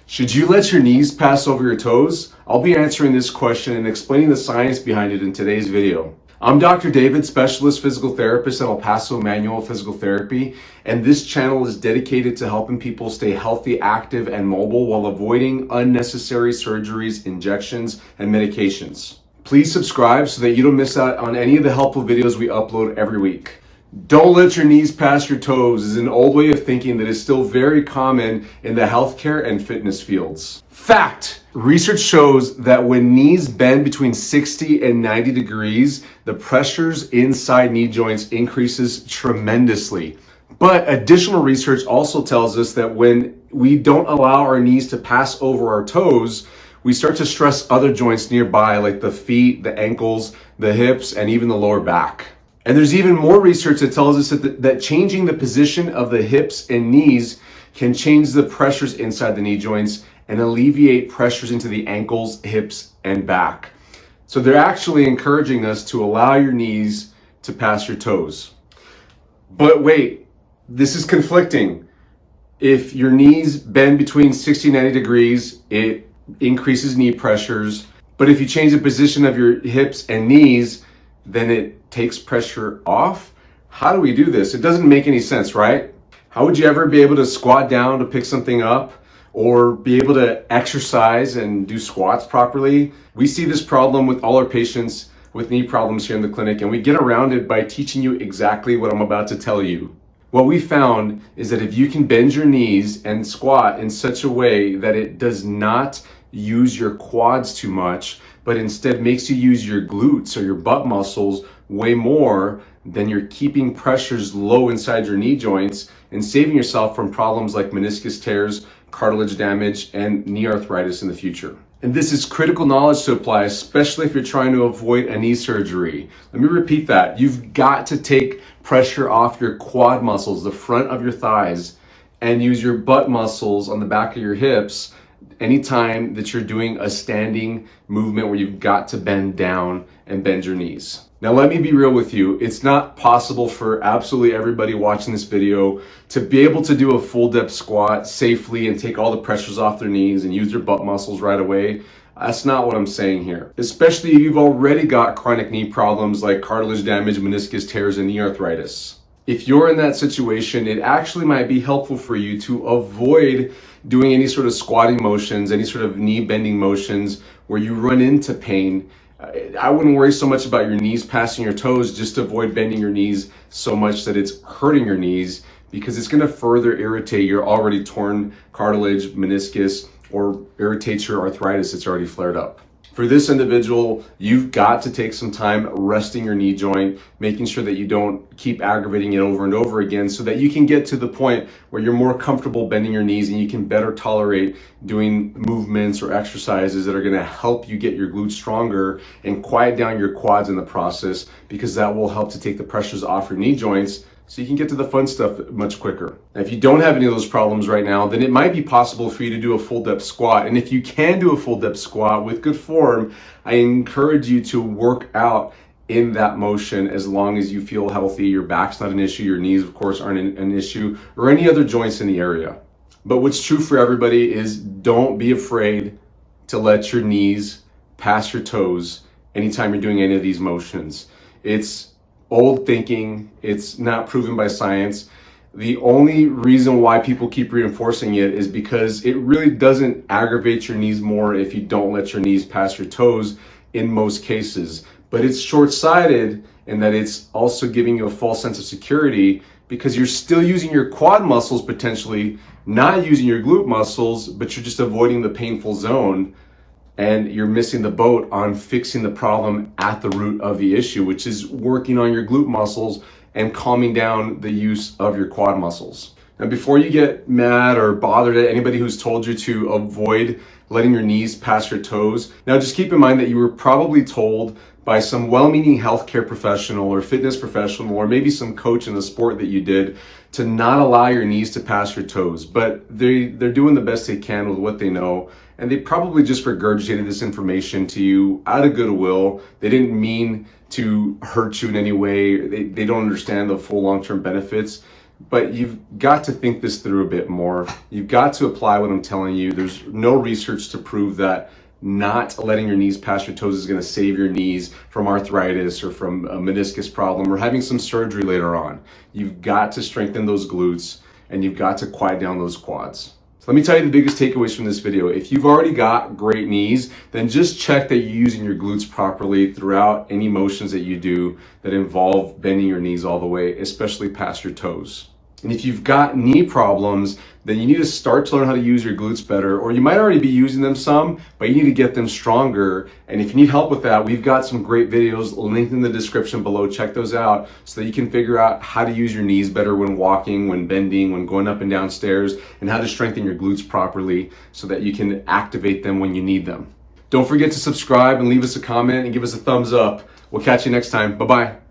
Should you let your knees pass over your toes? I'll be answering this question and explaining the science behind it in today's video. I'm Dr. David, specialist physical therapist at Paso Manual Physical Therapy, and this channel is dedicated to helping people stay healthy, active, and mobile while avoiding unnecessary surgeries, injections, and medications. Please subscribe so that you don't miss out on any of the helpful videos we upload every week. Don't let your knees pass your toes is an old way of thinking that is still very common in the healthcare and fitness fields. Fact! Research shows that when knees bend between 60 and 90 degrees, the pressures inside knee joints increases tremendously. But additional research also tells us that when we don't allow our knees to pass over our toes, we start to stress other joints nearby like the feet, the ankles, the hips, and even the lower back. And there's even more research that tells us that changing the position of the hips and knees can change the pressures inside the knee joints and alleviate pressures into the ankles, hips, and back. So they're actually encouraging us to allow your knees to pass your toes. But wait, this is conflicting. If your knees bend between 60 and 90 degrees, it increases knee pressures. But if you change the position of your hips and knees, then it takes pressure off. How do we do this? It doesn't make any sense, right? How would you ever be able to squat down to pick something up or be able to exercise and do squats properly? We see this problem with all our patients with knee problems here in the clinic, and we get around it by teaching you exactly what I'm about to tell you. What we found is that if you can bend your knees and squat in such a way that it does not use your quads too much, but instead makes you use your glutes or your butt muscles way more, then you're keeping pressures low inside your knee joints and saving yourself from problems like meniscus tears, cartilage damage, and knee arthritis in the future. And this is critical knowledge to apply, especially if you're trying to avoid a knee surgery. Let me repeat that. You've got to take pressure off your quad muscles, the front of your thighs, and use your butt muscles on the back of your hips anytime that you're doing a standing movement where you've got to bend down and bend your knees. Now let me be real with you. It's not possible for absolutely everybody watching this video to be able to do a full depth squat safely and take all the pressures off their knees and use their butt muscles right away. That's not what I'm saying here. Especially if you've already got chronic knee problems like cartilage damage, meniscus tears, and knee arthritis. If you're in that situation, it actually might be helpful for you to avoid doing any sort of squatting motions, any sort of knee bending motions where you run into pain. I wouldn't worry so much about your knees passing your toes, just to avoid bending your knees so much that it's hurting your knees, because it's going to further irritate your already torn cartilage, meniscus, or irritates your arthritis that's already flared up. For this individual, you've got to take some time resting your knee joint, making sure that you don't keep aggravating it over and over again, so that you can get to the point where you're more comfortable bending your knees and you can better tolerate doing movements or exercises that are going to help you get your glutes stronger and quiet down your quads in the process, because that will help to take the pressures off your knee joints so you can get to the fun stuff much quicker. Now, if you don't have any of those problems right now, then it might be possible for you to do a full depth squat. And if you can do a full depth squat with good form, I encourage you to work out in that motion as long as you feel healthy. Your back's not an issue, your knees, of course, aren't an issue, or any other joints in the area. But what's true for everybody is don't be afraid to let your knees pass your toes anytime you're doing any of these motions. It's old thinking. It's not proven by science. The only reason why people keep reinforcing it is because it really doesn't aggravate your knees more if you don't let your knees pass your toes in most cases. But it's short-sighted in that it's also giving you a false sense of security, because you're still using your quad muscles potentially, not using your glute muscles, but you're just avoiding the painful zone. And you're missing the boat on fixing the problem at the root of the issue, which is working on your glute muscles and calming down the use of your quad muscles. Now, before you get mad or bothered at anybody who's told you to avoid letting your knees pass your toes, now just keep in mind that you were probably told by some well-meaning healthcare professional or fitness professional, or maybe some coach in the sport that you did, to not allow your knees to pass your toes. But they're doing the best they can with what they know. And they probably just regurgitated this information to you out of goodwill. They didn't mean to hurt you in any way. They don't understand the full long-term benefits. But you've got to think this through a bit more. You've got to apply what I'm telling you. There's no research to prove that not letting your knees pass your toes is going to save your knees from arthritis or from a meniscus problem or having some surgery later on. You've got to strengthen those glutes and you've got to quiet down those quads. So let me tell you the biggest takeaways from this video. If you've already got great knees, then just check that you're using your glutes properly throughout any motions that you do that involve bending your knees all the way, especially past your toes. And if you've got knee problems, then you need to start to learn how to use your glutes better, or you might already be using them some, but you need to get them stronger. And if you need help with that, we've got some great videos linked in the description below. Check those out so that you can figure out how to use your knees better when walking, when bending, when going up and down stairs, and how to strengthen your glutes properly so that you can activate them when you need them. Don't forget to subscribe and leave us a comment and give us a thumbs up. We'll catch you next time. Bye-bye.